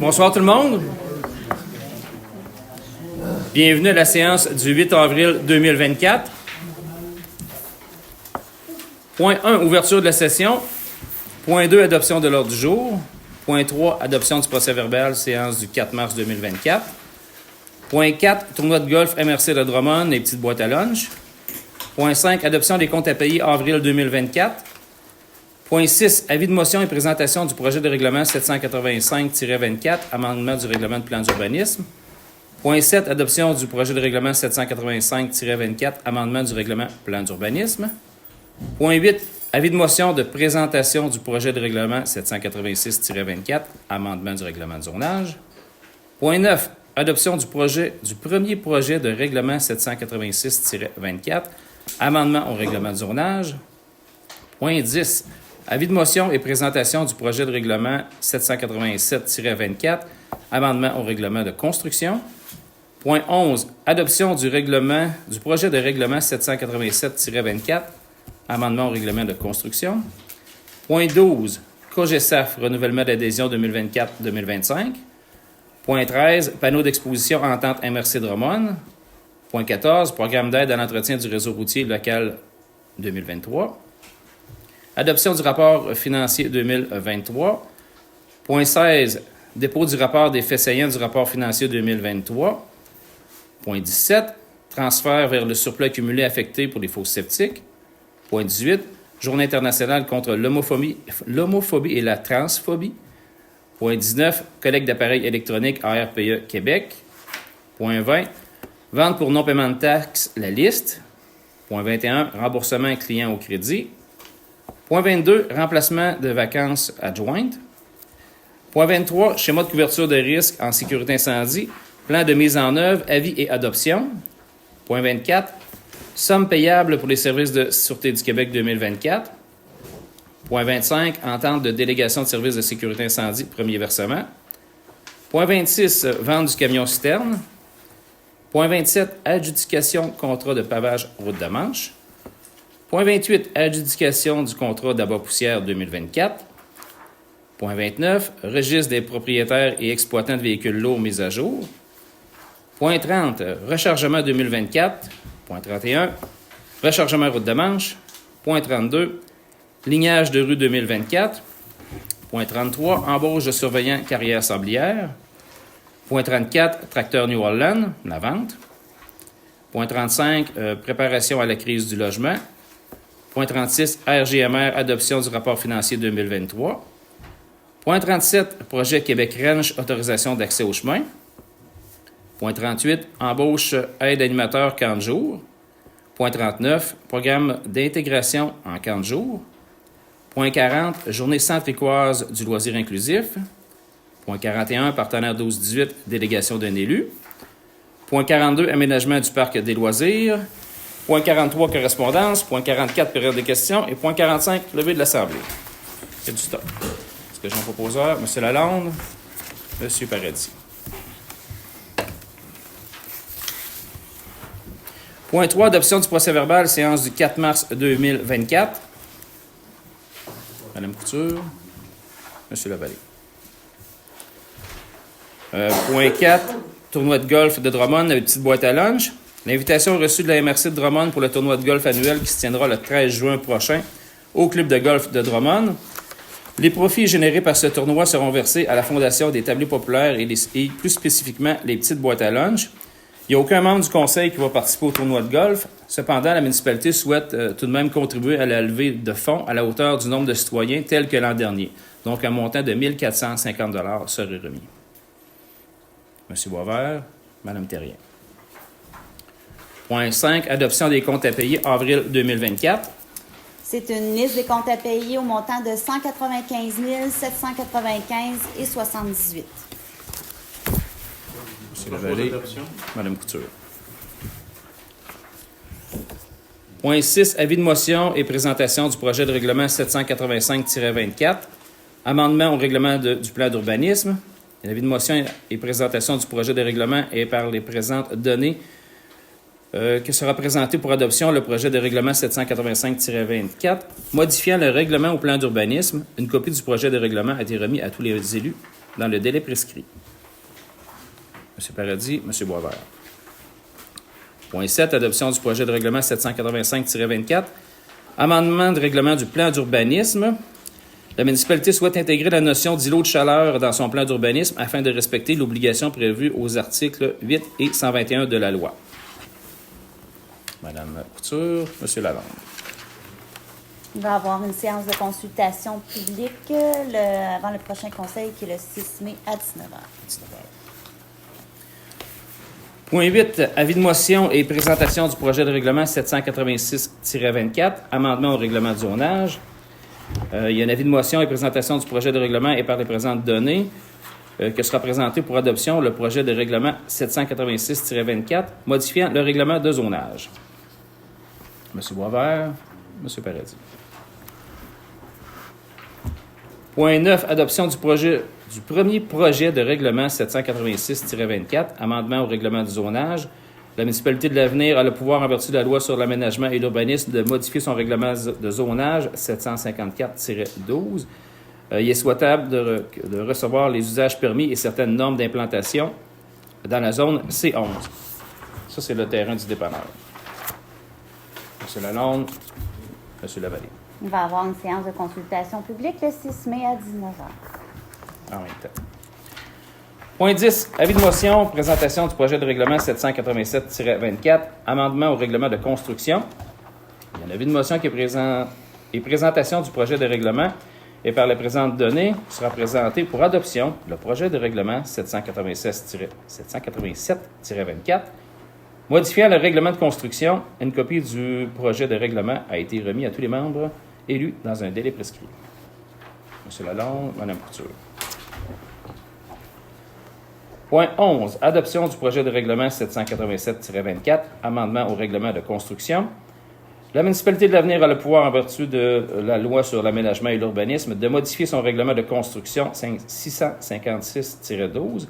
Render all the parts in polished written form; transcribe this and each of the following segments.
Bonsoir tout le monde. Bienvenue à la séance du 8 avril 2024. Point 1, ouverture de la session. Point 2, adoption de l'ordre du jour. Point 3, adoption du procès-verbal, séance du 4 mars 2024. Point 4, tournoi de golf MRC de Drummond et petites boîtes à lunch. Point 5, adoption des comptes à payer avril 2024. Point 6, avis de motion et présentation du projet de règlement 785-24, amendement du règlement de plan d'urbanisme. Point 7, adoption du projet de règlement 785-24, amendement du règlement plan d'urbanisme. Point 8, avis de motion de présentation du projet de règlement 786-24, amendement du règlement de zonage. Point 9, adoption du premier projet de règlement 786-24, amendement au règlement de zonage. Point 10, avis de motion et présentation du projet de règlement 787-24, amendement au règlement de construction. Point 11, adoption du projet de règlement 787-24, amendement au règlement de construction. Point 12, COGESAF, renouvellement d'adhésion 2024-2025. Point 13, panneau d'exposition entente MRC Drummond. Point 14, programme d'aide à l'entretien du réseau routier local 2023. Adoption du rapport financier 2023. Point 16, dépôt du rapport des faits saillants du rapport financier 2023. Point 17, transfert vers le surplus accumulé affecté pour les fosses septiques. Point 18, Journée internationale contre l'homophobie et la transphobie. Point 19, collecte d'appareils électroniques ARPE Québec. Point 20, vente pour non-paiement de taxes, la liste. Point 21, remboursement client au crédit. Point 22, remplacement de vacances adjointes. Point 23, schéma de couverture de risque en sécurité incendie, plan de mise en œuvre, avis et adoption. Point 24, somme payable pour les services de Sûreté du Québec 2024. Point 25, entente de délégation de services de sécurité incendie, premier versement. Point 26, vente du camion-citerne. Point 27, adjudication contrat de pavage route de Manche. Point 28, adjudication du contrat d'abat-poussière 2024. Point 29, registre des propriétaires et exploitants de véhicules lourds mis à jour. Point 30, rechargement 2024. Point 31, rechargement route de Manche. Point 32, lignage de rue 2024. Point 33, embauche de surveillant carrière sablière. Point 34, tracteur New Holland, la vente. Point 35, préparation à la crise du logement. Point 36, RGMR, adoption du rapport financier 2023. Point 37, projet Québec Ranch, autorisation d'accès au chemin. Point 38, embauche aide animateur 40 jours. Point 39, programme d'intégration en 40 jours. Point 40, journée centricoise du loisir inclusif. Point 41, partenaire 12-18, délégation d'un élu. Point 42, aménagement du parc des loisirs. Point 43, correspondance. Point 44, période de questions. Et point 45, levée de l'Assemblée. C'est du stop. Est-ce que j'ai un proposeur? M. Lalonde. M. Paradis. Point 3, adoption du procès-verbal, séance du 4 mars 2024. Mme Couture. M. Lavallée. Point 4, tournoi de golf de Drummond avec petite boîte à lunch. L'invitation reçue de la MRC de Drummond pour le tournoi de golf annuel qui se tiendra le 13 juin prochain au club de golf de Drummond. Les profits générés par ce tournoi seront versés à la Fondation des tabliers populaires et plus spécifiquement les petites boîtes à lunch. Il n'y a aucun membre du conseil qui va participer au tournoi de golf. Cependant, la municipalité souhaite tout de même contribuer à la levée de fonds à la hauteur du nombre de citoyens tel que l'an dernier. Donc, un montant de 1 450 $ serait remis. M. Boisvert, Mme Terrien. Point 5, adoption des comptes à payer avril 2024. C'est une liste des comptes à payer au montant de 195 795,78 $. M. Lavallée, Mme Couture. Point 6, avis de motion et présentation du projet de règlement 785-24, amendement au règlement du plan d'urbanisme. L'avis de motion et présentation du projet de règlement est par les présentes données que sera présenté pour adoption le projet de règlement 785-24, modifiant le règlement au plan d'urbanisme. Une copie du projet de règlement a été remis à tous les élus dans le délai prescrit. M. Paradis, M. Boisvert. Point 7, adoption du projet de règlement 785-24. Amendement de règlement du plan d'urbanisme. La municipalité souhaite intégrer la notion d'îlot de chaleur dans son plan d'urbanisme afin de respecter l'obligation prévue aux articles 8 et 121 de la loi. Madame Couture, M. Lalonde. Il va y avoir une séance de consultation publique avant le prochain conseil qui est le 6 mai à 19h. Point 8, avis de motion et présentation du projet de règlement 786-24, amendement au règlement du zonage. Il y a un avis de motion et présentation du projet de règlement et par les présentes données que sera présenté pour adoption le projet de règlement 786-24, modifiant le règlement de zonage. M. Boisvert, M. Paradis. Point 9, adoption du premier projet de règlement 786-24, amendement au règlement du zonage. La municipalité de l'Avenir a le pouvoir, en vertu de la loi sur l'aménagement et l'urbanisme, de modifier son règlement de zonage 754-12. Il est souhaitable de recevoir les usages permis et certaines normes d'implantation dans la zone C11. Ça, c'est le terrain du dépanneur. M. Lalonde, M. Lavallée. Il va y avoir une séance de consultation publique le 6 mai à 19h. En même temps. Point 10. Avis de motion, présentation du projet de règlement 787-24, amendement au règlement de construction. Il y a un avis de motion qui est présent et présentation du projet de règlement et par les présentes données sera présenté pour adoption le projet de règlement 787-24, modifiant le règlement de construction. Une copie du projet de règlement a été remis à tous les membres élus dans un délai prescrit. M. Lalonde, Mme Couture. Point 11. Adoption du projet de règlement 787-24, amendement au règlement de construction. La municipalité de l'Avenir a le pouvoir, en vertu de la loi sur l'aménagement et l'urbanisme, de modifier son règlement de construction 656-12.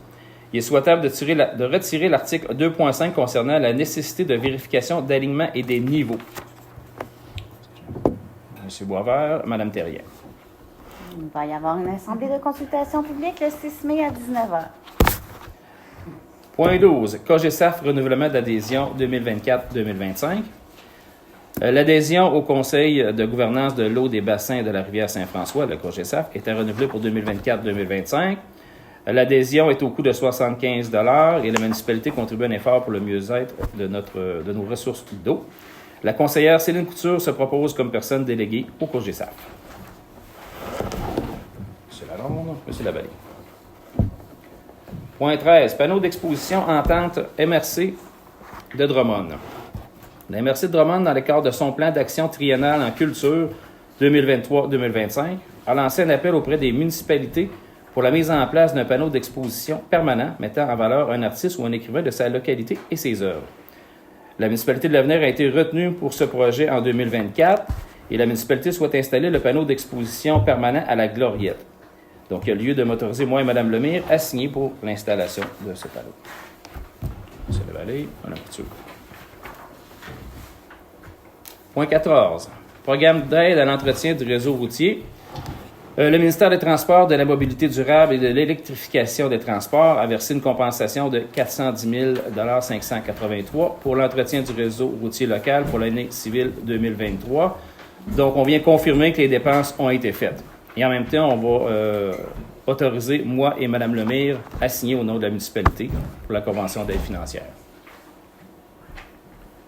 Il est souhaitable de retirer l'article 2.5 concernant la nécessité de vérification d'alignement et des niveaux. M. Boisvert, Mme Terrien. Il va y avoir une assemblée de consultation publique le 6 mai à 19h. Point 12. COGESAF, renouvellement d'adhésion 2024-2025. L'adhésion au Conseil de gouvernance de l'eau des bassins de la rivière Saint-François, le COGESAF, était renouvelée pour 2024-2025. L'adhésion est au coût de 75 $ et la municipalité contribue à un effort pour le mieux-être de nos ressources d'eau. La conseillère Céline Couture se propose comme personne déléguée au COGESAF. M. Lalonde, M. Lavallée. Point 13. Panneau d'exposition entente MRC de Drummond. La MRC de Drummond, dans le cadre de son plan d'action triennal en culture 2023-2025, a lancé un appel auprès des municipalités pour la mise en place d'un panneau d'exposition permanent mettant en valeur un artiste ou un écrivain de sa localité et ses œuvres. La municipalité de l'Avenir a été retenue pour ce projet en 2024 et la municipalité souhaite installer le panneau d'exposition permanent à la Gloriette. Donc, il y a lieu de m'autoriser, moi et Mme Lemire, à signer pour l'installation de ce panneau. M. Lavallée, Mme Couture. Point 14. Programme d'aide à l'entretien du réseau routier. Le ministère des Transports, de la Mobilité durable et de l'électrification des transports a versé une compensation de 410 583 pour l'entretien du réseau routier local pour l'année civile 2023. Donc, on vient confirmer que les dépenses ont été faites. Et en même temps, on va autoriser, moi et Mme Lemire, à signer au nom de la municipalité pour la convention d'aide financière.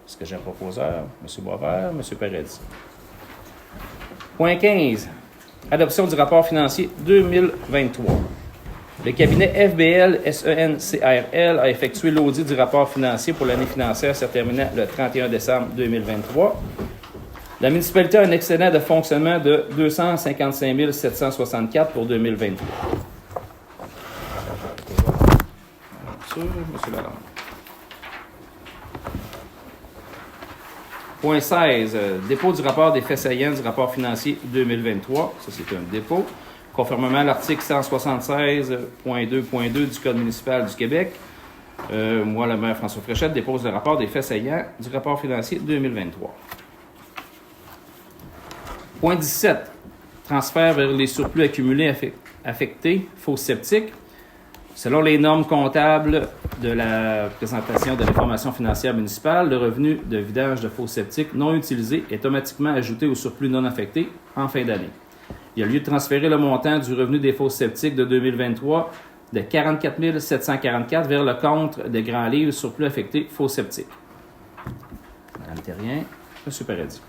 Est-ce que j'ai un proposeur? M. Boisvert, M. Paradis. Point 15. Adoption du rapport financier 2023. Le cabinet FBL SENCRL a effectué l'audit du rapport financier pour l'année financière se terminant le 31 décembre 2023. La municipalité a un excédent de fonctionnement de 255 764 pour 2023. M. Lalonde. Point 16. Dépôt du rapport des faits saillants du rapport financier 2023. Ça, c'est un dépôt. Conformément à l'article 176.2.2 du Code municipal du Québec, moi, le maire François Fréchette, dépose le rapport des faits saillants du rapport financier 2023. Point 17. Transfert vers les surplus accumulés affectés, fosse septique. Selon les normes comptables de la présentation de l'information financière municipale, le revenu de vidage de fosse septique non utilisé est automatiquement ajouté au surplus non affecté en fin d'année. Il y a lieu de transférer le montant du revenu des fosses septiques de 2023 de 44 744 vers le compte de grands livres surplus affecté fosses septiques. Madame Terrien, M. Paradis.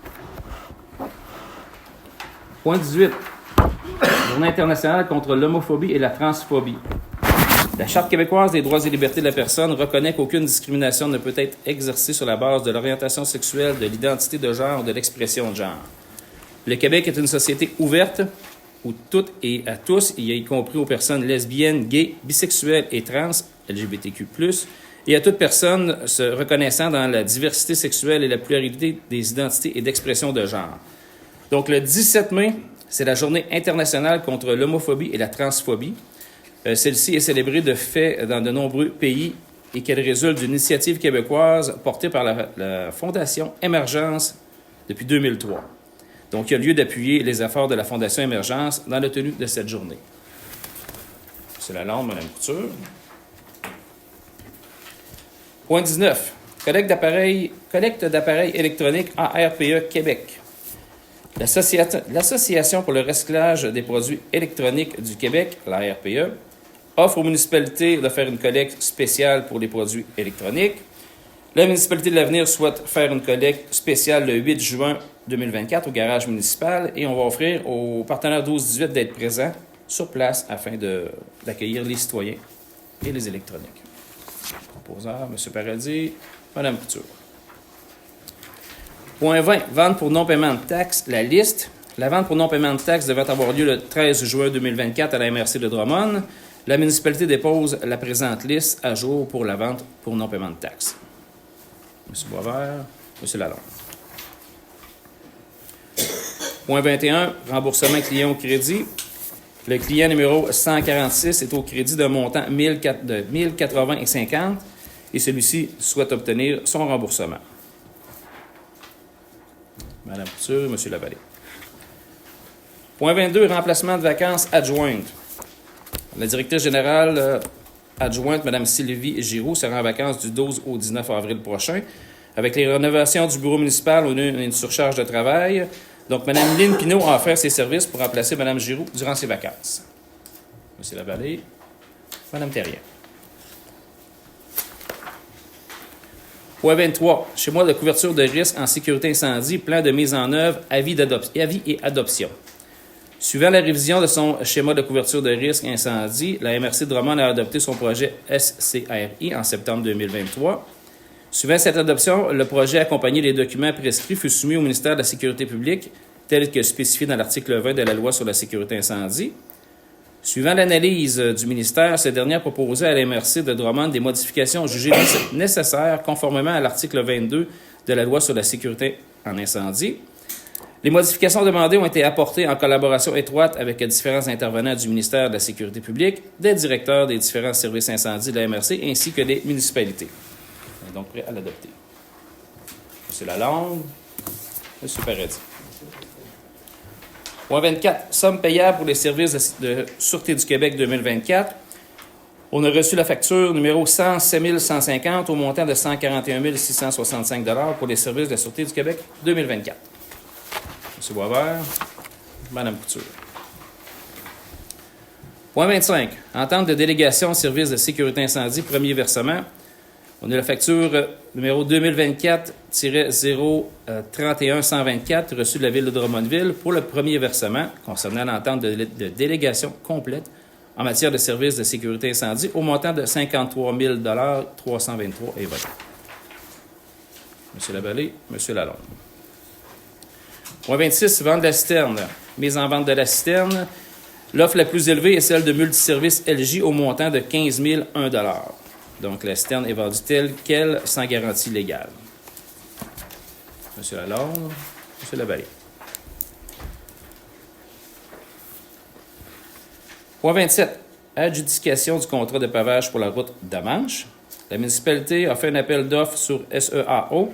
Point 18. Journée internationale contre l'homophobie et la transphobie. La Charte québécoise des droits et libertés de la personne reconnaît qu'aucune discrimination ne peut être exercée sur la base de l'orientation sexuelle, de l'identité de genre ou de l'expression de genre. Le Québec est une société ouverte où toutes et à tous, y compris aux personnes lesbiennes, gays, bisexuelles et trans, LGBTQ+, et à toute personne se reconnaissant dans la diversité sexuelle et la pluralité des identités et d'expression de genre. Donc, le 17 mai, c'est la Journée internationale contre l'homophobie et la transphobie. Celle-ci est célébrée de fait dans de nombreux pays et qu'elle résulte d'une initiative québécoise portée par la Fondation Émergence depuis 2003. Donc, il y a lieu d'appuyer les efforts de la Fondation Émergence dans la tenue de cette journée. C'est la lampe, Mme Couture. Point 19. Collecte d'appareils électroniques ARPE Québec. L'Association pour le recyclage des produits électroniques du Québec, l'ARPE, offre aux municipalités de faire une collecte spéciale pour les produits électroniques. La municipalité de l'Avenir souhaite faire une collecte spéciale le 8 juin 2024 au garage municipal et on va offrir aux partenaires 12-18 d'être présents sur place afin d'accueillir les citoyens et les électroniques. Proposeur, M. Paradis, Mme Couture. Point 20. Vente pour non-paiement de taxes. La liste. La vente pour non-paiement de taxes devait avoir lieu le 13 juin 2024 à la MRC de Drummond. La municipalité dépose la présente liste à jour pour la vente pour non-paiement de taxes. M. Boisvert, M. Lalonde. Point 21. Remboursement client au crédit. Le client numéro 146 est au crédit d'un montant de 1080,50 et celui-ci souhaite obtenir son remboursement. Mme Couture, M. Lavallée. Point 22, remplacement de vacances adjointe. La directrice générale adjointe, Mme Sylvie Giroux, sera en vacances du 12 au 19 avril prochain. Avec les rénovations du bureau municipal, on a une surcharge de travail. Donc, Mme Lynne Pinault a offert ses services pour remplacer Mme Giroux durant ses vacances. M. Lavallée, Mme Terrien. Point 23. Chez moi, de couverture de risque en sécurité incendie, plan de mise en œuvre, avis et adoption. Suivant la révision de son schéma de couverture de risque incendie, la MRC de Drummond a adopté son projet SCRI en septembre 2023. Suivant cette adoption, le projet accompagné des documents prescrits fut soumis au ministère de la Sécurité publique, tel que spécifié dans l'article 20 de la Loi sur la sécurité incendie. Suivant l'analyse du ministère, ce dernier a proposé à la MRC de Drummond des modifications jugées nécessaires conformément à l'article 22 de la Loi sur la sécurité en incendie. Les modifications demandées ont été apportées en collaboration étroite avec les différents intervenants du ministère de la Sécurité publique, des directeurs des différents services incendies de la MRC ainsi que des municipalités. On est donc prêt à l'adopter. M. Lalonde, M. Paradis. Point 24. Somme payable pour les services de Sûreté du Québec 2024. On a reçu la facture numéro 107 150 au montant de 141 665 $ pour les services de la Sûreté du Québec 2024. M. Boisvert, Mme Couture. Point 25. Entente de délégation au service de sécurité incendie, premier versement. On a la facture numéro 2024-031-124 reçue de la Ville de Drummondville pour le premier versement concernant l'entente de délégation complète en matière de services de sécurité incendie au montant de 53 323 et 20. M. Lavallée, M. Lalonde. Point 26, vente de la citerne. Mise en vente de la citerne. L'offre la plus élevée est celle de multiservices LG au montant de 15 001 $. Donc, la citerne est vendue telle qu'elle, sans garantie légale. M. Lalonde, M. Lavallée. Point 27. Adjudication du contrat de pavage pour la route d'Amanche. La municipalité a fait un appel d'offres sur SEAO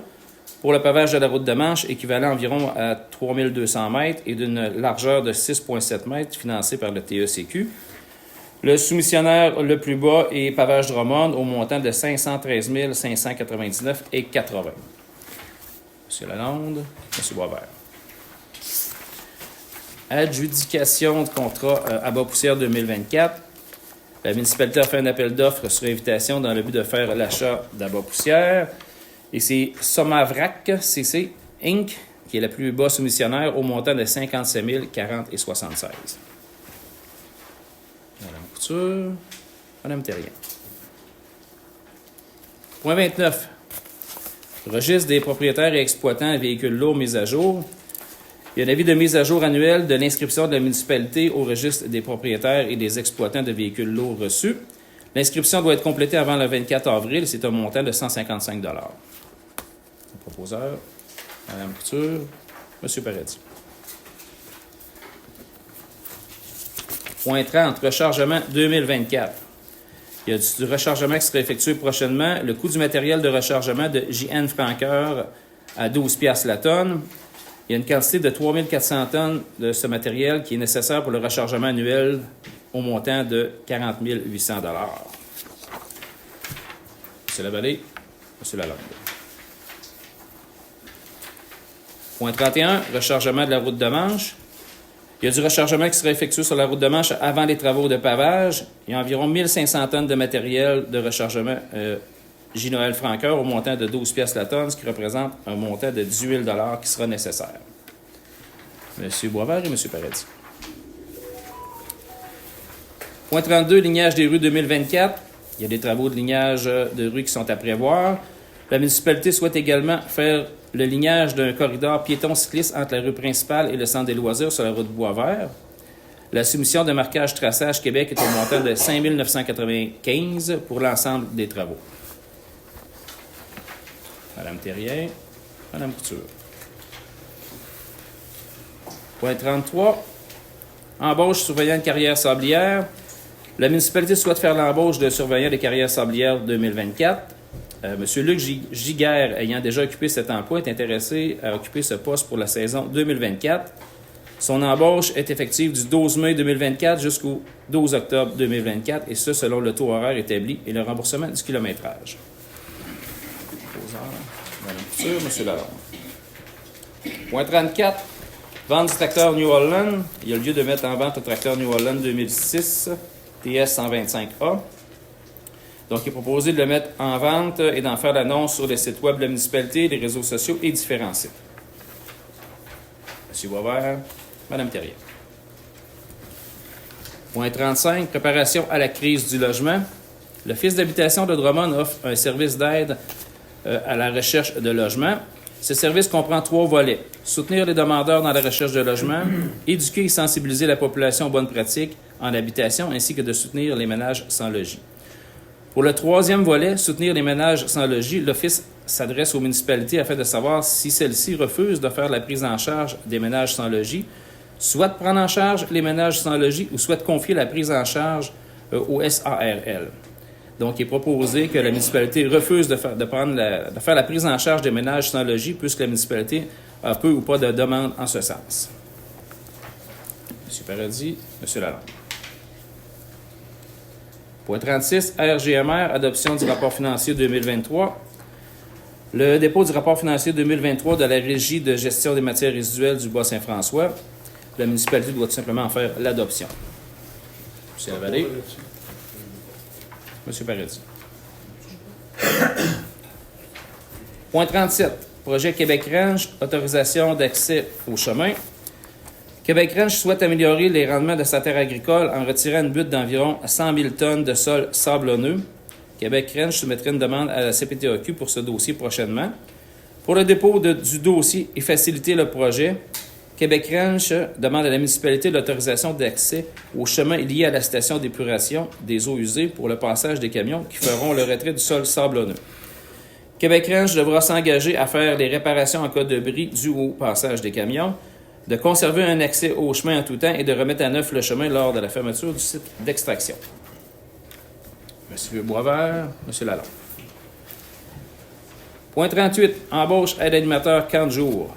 pour le pavage de la route de Manche, équivalent environ à 3200 mètres et d'une largeur de 6,7 mètres, financé par le TECQ. Le soumissionnaire le plus bas est Pavage Drummond au montant de 513 599,80. M. Lalonde, M. Boisvert. Adjudication de contrat à bas poussière 2024. La municipalité a fait un appel d'offres sur invitation dans le but de faire l'achat d'abat poussière. Et c'est Somavrac CC Inc. qui est la plus bas soumissionnaire au montant de 57 040,76. Madame Couture, Madame Terrien. Point 29. Registre des propriétaires et exploitants de véhicules lourds mis à jour. Il y a un avis de mise à jour annuel de l'inscription de la municipalité au registre des propriétaires et des exploitants de véhicules lourds reçus. L'inscription doit être complétée avant le 24 avril. C'est un montant de 155 $. Le proposeur, Mme Couture, M. Paradis. Point 30, rechargement 2024. Il y a du rechargement qui sera effectué prochainement. Le coût du matériel de rechargement de JN Franqueur à 12 $ la tonne. Il y a une quantité de 3 400 tonnes de ce matériel qui est nécessaire pour le rechargement annuel au montant de 40 800 $. M. Lavallée, M. Lalonde. Point 31, rechargement de la route de Manche. Il y a du rechargement qui sera effectué sur la route de Manche avant les travaux de pavage. Il y a environ 1500 tonnes de matériel de rechargement J-Noël Franqueur au montant de 12 $ la tonne, ce qui représente un montant de 18 000 $ qui sera nécessaire. M. Boisvert et M. Paradis. Point 32, lignage des rues 2024. Il y a des travaux de lignage de rues qui sont à prévoir. La municipalité souhaite également faire le lignage d'un corridor piéton-cycliste entre la rue principale et le centre des loisirs sur la route Boisvert. La soumission de marquage traçage Québec est au montant de 5 995 pour l'ensemble des travaux. Mme Terrien, Mme Couture. Point 33. Embauche surveillant de carrière sablière. La municipalité souhaite faire l'embauche de surveillant des carrières sablières 2024. M. Luc Giguère, ayant déjà occupé cet emploi, est intéressé à occuper ce poste pour la saison 2024. Son embauche est effective du 12 mai 2024 jusqu'au 12 octobre 2024, et ce, selon le taux horaire établi et le remboursement du kilométrage. Mme Couture, M. Lalonde. Point 34. Vente du tracteur New Holland. Il y a lieu de mettre en vente le tracteur New Holland 2006 TS 125A. Donc, il est proposé de le mettre en vente et d'en faire l'annonce sur les sites web de la municipalité, les réseaux sociaux et différents sites. M. Boisvert, Mme Terrien. Point 35, préparation à la crise du logement. L'Office d'habitation de Drummond offre un service d'aide à la recherche de logement. Ce service comprend 3 volets. Soutenir les demandeurs dans la recherche de logement, éduquer et sensibiliser la population aux bonnes pratiques en habitation, ainsi que de soutenir les ménages sans logis. Pour le 3e volet, soutenir les ménages sans logis, l'Office s'adresse aux municipalités afin de savoir si celles-ci refusent de faire la prise en charge des ménages sans logis, souhaitent prendre en charge les ménages sans logis ou souhaitent confier la prise en charge au SARL. Donc, il est proposé que la municipalité refuse de faire la prise en charge des ménages sans logis, puisque la municipalité a peu ou pas de demande en ce sens. M. Paradis, M. Lalonde. Point 36, RGMR, adoption du rapport financier 2023. Le dépôt du rapport financier 2023 de la Régie de gestion des matières résiduelles du Bas-Saint-François. La municipalité doit tout simplement en faire l'adoption. M. Lavallée. M. Paradis. Point 37. Projet Québec Ranch, autorisation d'accès au chemin. Québec Ranch souhaite améliorer les rendements de sa terre agricole en retirant une butte d'environ 100 000 tonnes de sol sablonneux. Québec Ranch soumettrait une demande à la CPTAQ pour ce dossier prochainement. Pour le dépôt du dossier et faciliter le projet, Québec Ranch demande à la municipalité l'autorisation d'accès au chemin lié à la station d'épuration des eaux usées pour le passage des camions qui feront le retrait du sol sablonneux. Québec Ranch devra s'engager à faire les réparations en cas de bris dû au passage des camions, de conserver un accès au chemin en tout temps et de remettre à neuf le chemin lors de la fermeture du site d'extraction. M. Boisvert, M. Lalonde. Point 38. Embauche aide animateur camp de jour.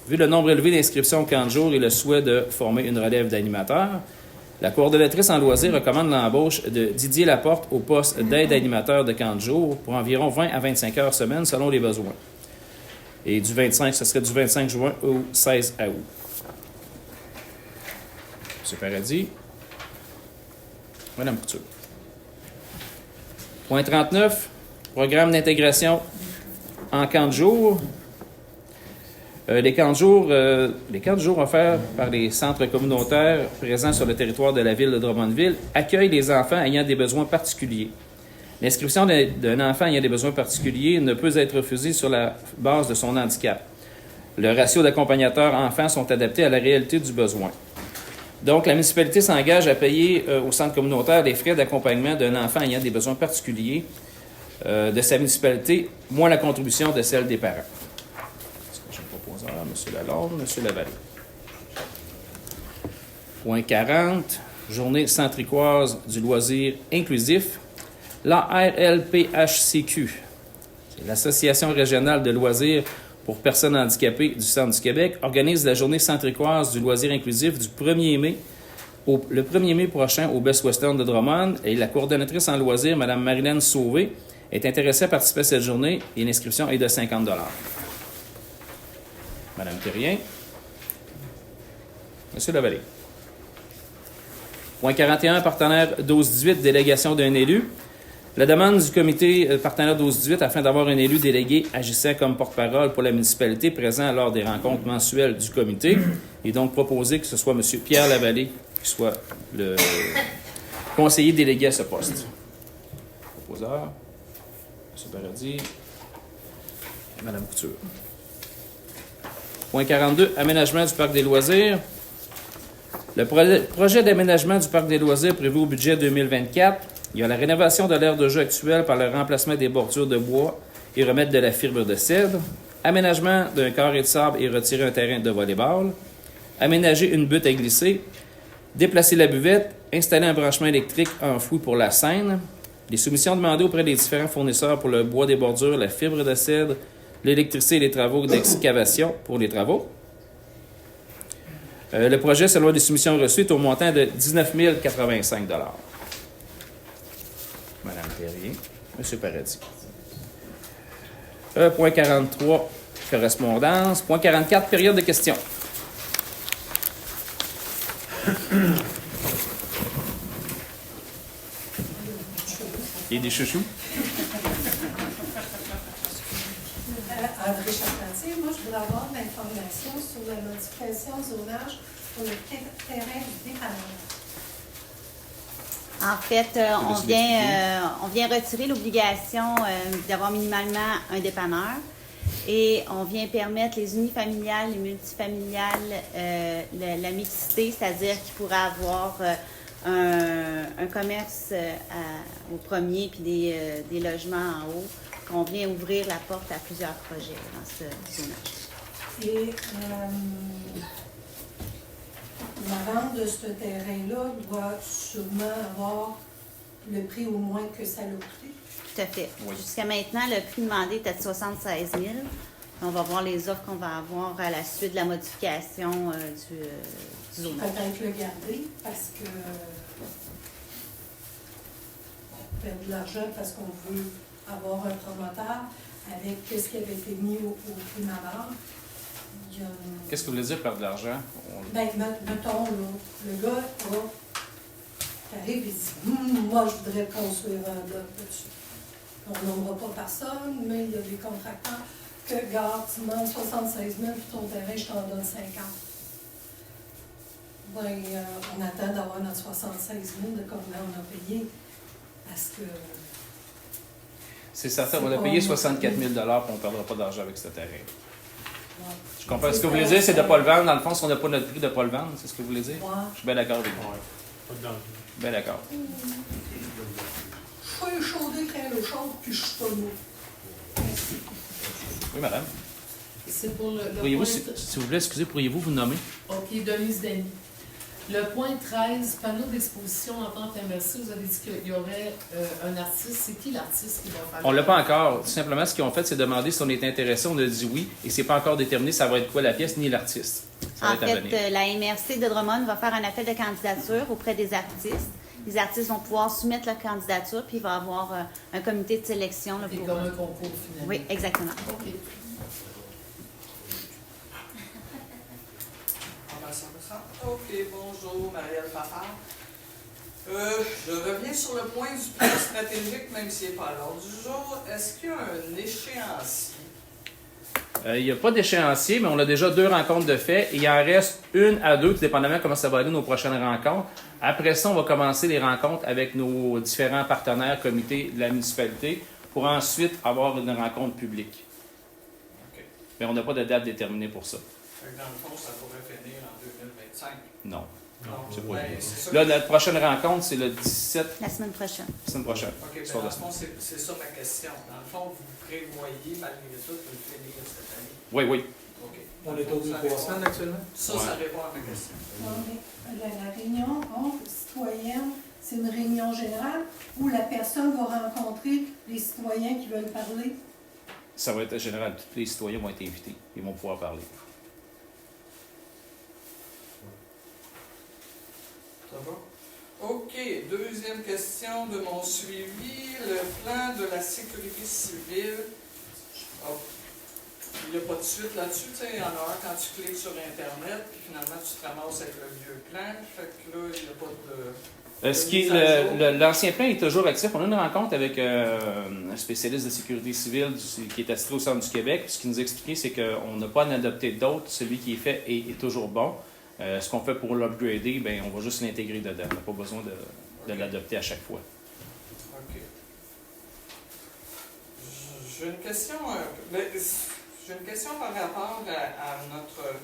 Vu le nombre élevé d'inscriptions au camp de jour et le souhait de former une relève d'animateurs, La coordonnatrice en loisirs recommande l'embauche de Didier Laporte au poste d'aide animateur de camp de jour pour environ 20 à 25 heures semaine selon les besoins. Et ce serait du 25 juin au 16 août. M. Paradis. Mme Couture. Point 39, programme d'intégration en camp de jour. Les camps de jour offerts par les centres communautaires présents sur le territoire de la ville de Drummondville accueillent les enfants ayant des besoins particuliers. L'inscription d'un enfant ayant des besoins particuliers ne peut être refusée sur la base de son handicap. Le ratio d'accompagnateurs enfants sont adaptés à la réalité du besoin. Donc, la municipalité s'engage à payer au centre communautaire les frais d'accompagnement d'un enfant ayant des besoins particuliers de sa municipalité, moins la contribution de celle des parents. M. Lalonde, M. Lavallée. Point 40, journée centricoise du loisir inclusif. La RLPHCQ, l'Association régionale de loisirs pour personnes handicapées du Centre du Québec, organise la journée centricoise du loisir inclusif du 1er mai, le 1er mai prochain au Best Western de Drummond. Et la coordonnatrice en loisirs, Mme Marilène Sauvé, est intéressée à participer à cette journée et l'inscription est de 50 $. Mme Thérien. M. Lavallée. Point 41, partenaire 12-18, délégation d'un élu. La demande du comité partenaire 12-18 afin d'avoir un élu délégué agissant comme porte-parole pour la municipalité présent lors des rencontres mensuelles du comité est donc proposé que ce soit M. Pierre Lavallée qui soit le conseiller délégué à ce poste. Proposeur. M. Paradis. Mme Couture. Point 42, aménagement du parc des loisirs. Le projet d'aménagement du parc des loisirs prévu au budget 2024, il y a la rénovation de l'aire de jeu actuelle par le remplacement des bordures de bois et remettre de la fibre de cèdre, aménagement d'un carré de sable et retirer un terrain de volley-ball, aménager une butte à glisser, déplacer la buvette, installer un branchement électrique enfoui pour la Seine, les soumissions demandées auprès des différents fournisseurs pour le bois des bordures, la fibre de cèdre, l'électricité et les travaux d'excavation pour les travaux. Le projet, selon les soumissions reçues, est au montant de 19 085 $. Mme Thérien. M. Paradis. Point 43, correspondance. Point 44, période de questions. Il y a des chouchous? André Charpentier, moi, je voudrais avoir de l'information sur la modification de zonage pour le terrain du dépanneur. En fait, on vient retirer l'obligation d'avoir minimalement un dépanneur et on vient permettre les unifamiliales, les multifamiliales, la mixité, c'est-à-dire qu'il pourrait avoir un commerce au premier puis des logements en haut. On vient ouvrir la porte à plusieurs projets dans ce zonage. Et la vente de ce terrain-là doit sûrement avoir le prix au moins que ça l'a coûté. Tout à fait. Oui. Jusqu'à maintenant, le prix demandé était de 76 000. On va voir les offres qu'on va avoir à la suite de la modification du zonage. Peut-être le garder parce que on perd de l'argent parce qu'on veut avoir un promoteur avec ce qui avait été mis au prix Navarre. Qu'est-ce que vous voulez dire par de l'argent? Ben, mettons, là, le gars, là, qui arrive et dit moi, je voudrais construire un bloc là-dessus. On nommera pas personne, mais il y a des contracteurs que, regarde, tu demandes 76 000 puis ton terrain, je t'en donne 50. Ben, on attend d'avoir notre 76 000 de combien on a payé. Parce que. C'est certain, on a payé 64 000 $, puis on ne perdra pas d'argent avec ce terrain. Ouais. Je comprends. Ce que vous voulez dire, c'est de ne pas le vendre. Dans le fond, si on n'a pas notre prix, de ne pas le vendre, c'est ce que vous voulez dire? Ouais. Je suis bien d'accord avec vous. Ouais, pas de danger. Bien d'accord. Je suis échaudé quand le chaud, puis je suis pas lourd. Oui, madame. C'est pour le Pourriez-vous, point... s'il vous plaît, excusez, pourriez-vous vous nommer? OK, Denise Denis. Le point 13, panneau d'exposition en vente MRC, vous avez dit qu'il y aurait un artiste. C'est qui l'artiste qui va faire? On ne l'a pas encore. Tout simplement, ce qu'ils ont fait, c'est demander si on est intéressé. On a dit oui. Et c'est pas encore déterminé ça va être quoi la pièce ni l'artiste. Ça va En être à fait, venir. la MRC de Drummond va faire un appel de candidature auprès des artistes. Les artistes vont pouvoir soumettre leur candidature, puis il va y avoir un comité de sélection. Là, C'est pour... comme un concours finalement. Oui, exactement. OK. OK, bonjour, Marielle Pafard. Je reviens sur le point du plan stratégique, même s'il n'est pas à l'ordre du jour. Est-ce qu'il y a un échéancier? Il n'y a pas d'échéancier, mais on a déjà 2 rencontres de fait. Et il en reste 1 à 2, tout dépendamment comment ça va aller nos prochaines rencontres. Après ça, on va commencer les rencontres avec nos différents partenaires, comités de la municipalité, pour ensuite avoir une rencontre publique. OK. Mais on n'a pas de date déterminée pour ça. Fait que dans le fond, ça pourrait finir en 2025. Non. Non, c'est pas ben, vrai. c'est ça Là, que- notre prochaine rencontre, c'est le 17, La semaine prochaine. la semaine prochaine. OK, ben, Soir dans de le fond, c'est ça ma question. Dans le fond, vous prévoyez, malgré tout, de le finir cette année. Oui, oui. OK. On est au bout de 3 semaines actuellement? Ça, Ouais. ça répond à ma question. La réunion citoyenne, c'est une réunion générale où la personne va rencontrer les citoyens qui veulent parler. Ça va être général. Tous les citoyens vont être invités. Ils vont pouvoir parler. Ça va? OK. Deuxième question de mon suivi. Le plan de la sécurité civile. Oh. Il n'y a pas de suite là-dessus. Tu sais, il y en a un quand tu cliques sur Internet, puis finalement, tu te ramasses avec le vieux plan. Fait que là, il n'y a pas de... L'ancien plan est toujours actif. On a une rencontre avec un spécialiste de sécurité civile qui est attitré au Centre du Québec. Puis ce qu'il nous a expliqué, c'est qu'on n'a pas à en adopter d'autres. Celui qui est fait est toujours bon. Ce qu'on fait pour l'upgrader, ben, on va juste l'intégrer dedans. On n'a pas besoin de l'adopter à chaque fois. OK. J'ai une question, j'ai une question par rapport à notre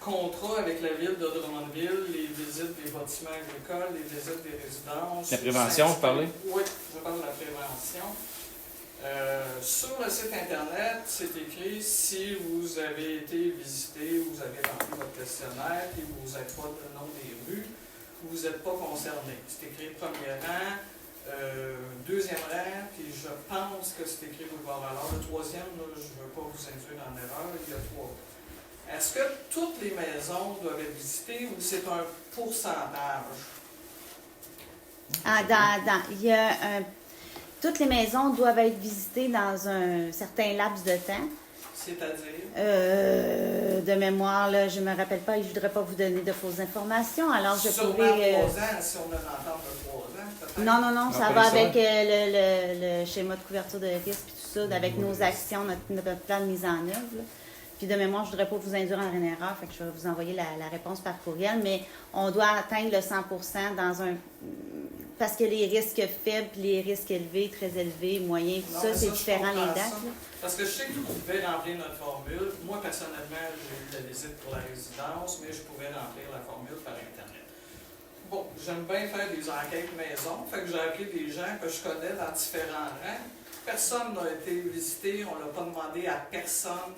contrat avec la ville de Drummondville, les visites des bâtiments agricoles, les visites des résidences. La prévention, vous parlez? Oui, je parle de la prévention. Sur le site Internet, c'est écrit si vous avez été visité, vous avez rempli votre questionnaire et vous n'êtes pas le nom des rues, vous n'êtes pas concerné. C'est écrit premier rang, deuxième rang, puis je pense que c'est écrit boulevard alors. Le troisième, là, je ne veux pas vous induire en erreur, il y a 3. Est-ce que toutes les maisons doivent être visitées ou c'est un pourcentage? Il y a toutes les maisons doivent être visitées dans un certain laps de temps. C'est-à-dire? De mémoire, là, je ne me rappelle pas et je ne voudrais pas vous donner de fausses informations. Alors, je Sûrement pourrais... 3 ans, si on a l'entente de 3 ans, peut-être? Non, ça Après va ça. avec le schéma de couverture de risque et tout ça, avec nos actions, notre plan de mise en œuvre. Là. Puis de mémoire, je ne voudrais pas vous induire en erreur, fait que je vais vous envoyer la réponse par courriel, mais on doit atteindre le 100% dans un... Parce que les risques faibles, les risques élevés, très élevés, moyens, tout Non, ça, mais c'est je différent les comprends dates. ça. là. Parce que je sais que vous pouvez remplir notre formule. Moi, personnellement, j'ai eu la visite pour la résidence, mais je pouvais remplir la formule par Internet. Bon, j'aime bien faire des enquêtes maison, fait que j'ai appelé des gens que je connais dans différents rangs. Personne n'a été visité, on ne l'a pas demandé à personne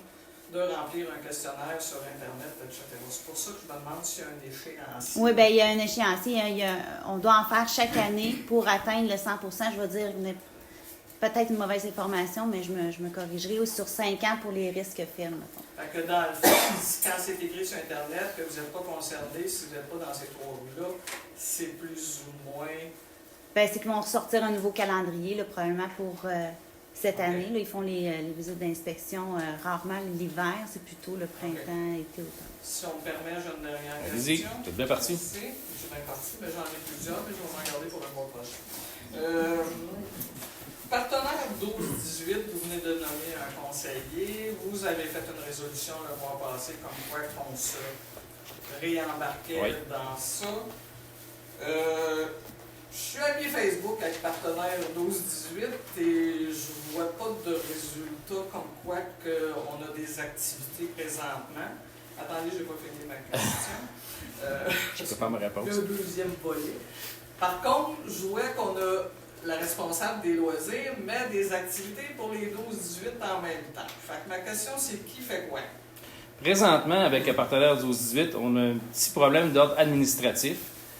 de remplir un questionnaire sur Internet, etc. C'est pour ça que je me demande s'il y a un échéancier. Oui, bien, il y a un échéancier. On doit en faire chaque année pour atteindre le 100%. Je vais dire peut-être une mauvaise information, mais je me corrigerai. Ou sur 5 ans pour les risques faibles, mettons. Fait que dans le fond, quand c'est écrit sur Internet que vous n'êtes pas concerné, si vous n'êtes pas dans ces 3 rues-là, c'est plus ou moins... Ben, c'est qu'ils vont ressortir un nouveau calendrier, là, probablement pour cette Ok. année. Là, ils font les visites d'inspection rarement l'hiver, c'est plutôt le printemps, été, automne. Si on me permet, j'ai une dernière Allez-y, question. vous êtes bien parti. Merci. Je suis bien parti, mais j'en ai plusieurs, mais je vais m'en garder pour le mois prochain. Partenaire 12-18, vous venez de nommer un conseiller. Vous avez fait une résolution le mois passé comme quoi qu'on se réembarquait Oui. dans ça. Je suis ami Facebook avec partenaire 12-18 et je vois pas de résultats comme quoi qu'on a des activités présentement. Attendez, je n'ai pas fini ma question. Je prépare ma réponse. Le deuxième volet. Par contre, je vois qu'on a la responsable des loisirs, mais des activités pour les 12-18 en même temps. Fait que ma question, c'est qui fait quoi? Présentement, avec un partenaire 12-18, on a un petit problème d'ordre administratif,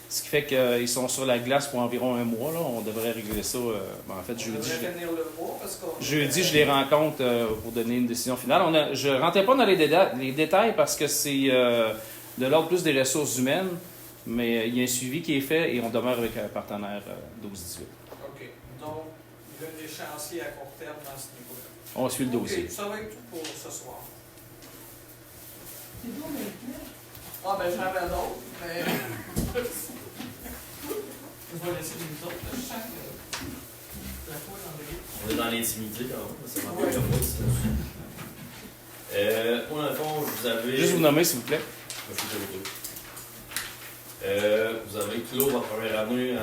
ce qui fait qu'ils sont sur la glace pour environ un mois. Là. On devrait régler ça, en fait, On jeudi. devrait finir le mois parce qu'on... Jeudi, je les rencontre pour donner une décision finale. Je ne rentrais pas dans les détails parce que c'est de l'ordre plus des ressources humaines, mais il y a un suivi qui est fait et on demeure avec un partenaire 12-18. OK. Donc, il y a un échéancier à court terme dans ce niveau-là. On suit le dossier. OK, ça va être tout pour ce soir. C'est bon maintenant. Ah, ben j'en avais d'autres, mais... je vais laisser les autres. Je sens que... La fois d'André. On est dans l'intimité quand même, ça m'en Ouais. fait comme ça. Moi, dans le fond, vous avez. Juste vous nommer, s'il vous plaît. Monsieur Péloteau. Vous avez clos votre première année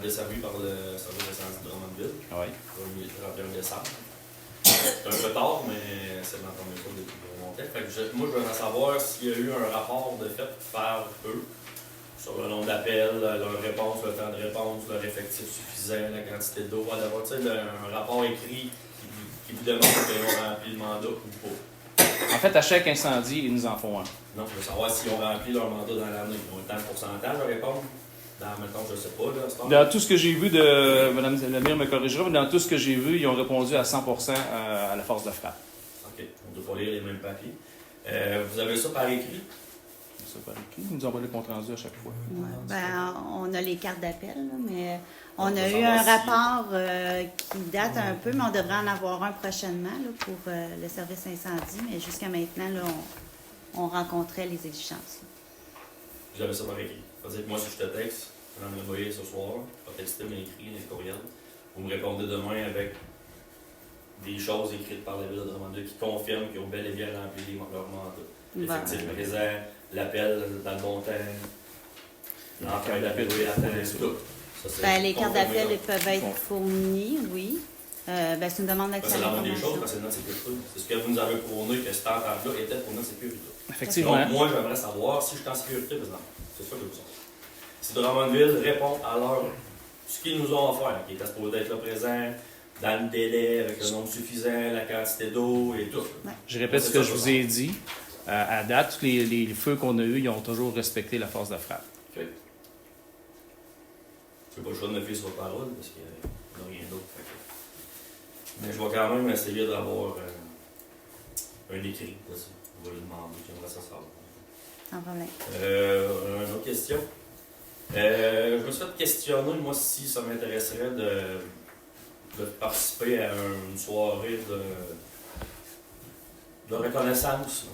desservie par le service d'incendie de Drummondville, Oui. le 31 décembre. C'est un peu tard, mais c'est dans ton méthode depuis longtemps. Fait que moi, je voudrais savoir s'il y a eu un rapport de fait par eux sur le nombre d'appels, leur réponse, le temps de réponse, leur effectif suffisant, la quantité d'eau, d'avoir un rapport écrit qui vous demande qu'ils ont rempli le mandat ou pas. En fait, à chaque incendie, ils nous en font un. Non, je veux savoir s'ils ont rempli leur mandat dans l'année. Ils ont un temps de pourcentage à répondre. Mettons, je sais pas, là, Dans tout ce que j'ai vu Mme Lemire me corrigera, mais dans tout ce que j'ai vu, ils ont répondu à 100% à la force de frappe. OK, on ne doit pas lire les mêmes papiers. Vous avez ça par écrit? Ça par écrit. Ils nous envoient le compte rendu à chaque fois. Ouais. Ben, on a les cartes d'appel, là, mais on On a peut eu un savoir si- rapport qui date un peu, mais on devrait en avoir un prochainement là, pour le service incendie. Mais jusqu'à maintenant, là, on rencontrait les exigences. Là. Vous avez ça par écrit. C'est-à-dire que moi, si je te texte, je vais m'envoyer ce soir, pas texter, mais écrit, les courriels. Vous me répondez demain avec des choses écrites par la ville de Drummondville qui confirment qu'ils ont bel et bien rempli leur mandat. L'effectif présent, l'appel dans le bon temps, l'entrain d'appel à temps, tout. Ça, c'est Ben, les cartes confirmé, d'appel là. peuvent être fournies, oui. Ben, c'est une demande Ben, d'accès c'est à la moindre des l'information. choses, parce que c'est notre sécurité. C'est ce que vous nous avez fourni, que cette entente-là était pour notre sécurité. Effectivement. Donc, moi, j'aimerais savoir si je suis en sécurité présentement. C'est ça que je veux savoir. Si Drummondville répond à ce qu'ils nous ont offert, qui était supposé être là présent, dans le délai, avec le nombre suffisant, la quantité d'eau et tout. Je répète ce que je vous ai dit. À date, tous les feux qu'on a eus, ils ont toujours respecté la force de frappe. OK. Je n'ai pas le choix de me fier sur la parole, parce qu'il n'y a rien d'autre. Mais je vais quand même essayer d'avoir un écrit là-dessus. On va lui demander, j'aimerais ça savoir. Sans problème. Une autre question. Je me suis fait questionner, moi, si ça m'intéresserait de participer à une soirée de reconnaissance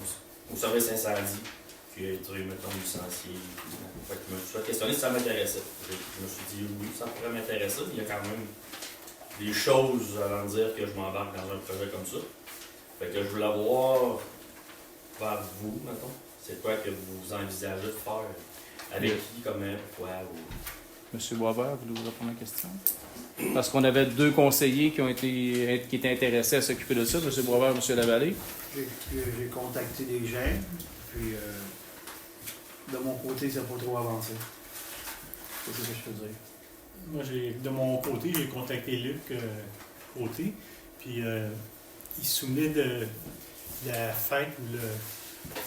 au service incendie qui a été, mettons, licencié. Fait que je me suis fait questionner si ça m'intéressait. Je me suis dit oui, ça pourrait m'intéresser, mais il y a quand même des choses avant de dire que je m'embarque dans un projet comme ça. Fait que je voulais voir vers vous, mettons. C'est quoi que vous envisagez de faire? Avec qui, comment, pourquoi? Monsieur Boisvert, voulez-vous répondre à la question? Parce qu'on avait deux conseillers qui étaient intéressés à s'occuper de ça, M. Boisvert et M. Lavallée. J'ai contacté des gens, puis de mon côté, ça n'a pas trop avancé. C'est ce que je peux dire. Moi, de mon côté, j'ai contacté Luc Côté, puis il se souvenait de la fête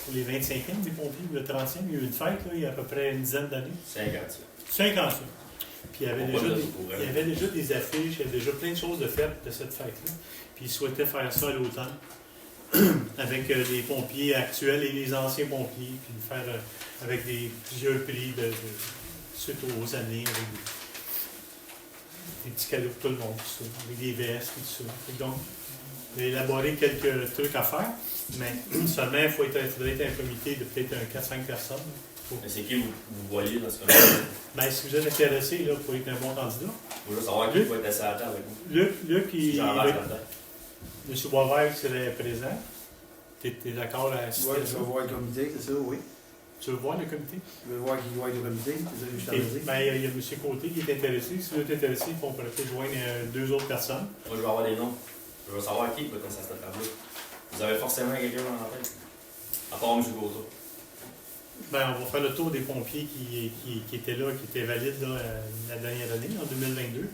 pour les 25e des pompiers, ou le 30e. Il y a eu une fête là, il y a à peu près une dizaine d'années. 50 ans. Puis il y avait déjà des affiches, il y avait déjà plein de choses de faites de cette fête-là. Puis il souhaitait faire ça à l'automne, avec les pompiers actuels et les anciens pompiers, puis le faire avec plusieurs prix suite aux années, avec des petits cadeaux pour tout le monde, tout ça, avec des vestes et tout ça. Et donc, j'ai élaboré quelques trucs à faire, mais seulement il faudrait être un comité de peut-être 4-5 personnes. Mais c'est qui vous voyez dans ce comité? Ben, si vous êtes intéressé là, pour être un bon candidat, Je veux juste savoir qui va être assis à la table avec vous. Luc Si j'embarque là-dedans. M. Boisvert serait présent. Tu es d'accord à assister Ouais, à je ça? vais voir le comité, c'est ça, oui. Tu veux voir le comité? Je vais voir qui doit être au comité, c'est ça que je Ok. t'avais dit. Ben, il y a M. Côté qui est intéressé. Si vous êtes intéressé, on pourrait peut-être joindre deux autres personnes. Moi, je vais avoir des noms. Je veux savoir qui va être assis à cette table-là. Vous avez forcément quelqu'un dans la tête. À part M. Gautreau. Ben, on va faire le tour des pompiers qui étaient là, qui étaient valides là, la dernière année, en 2022.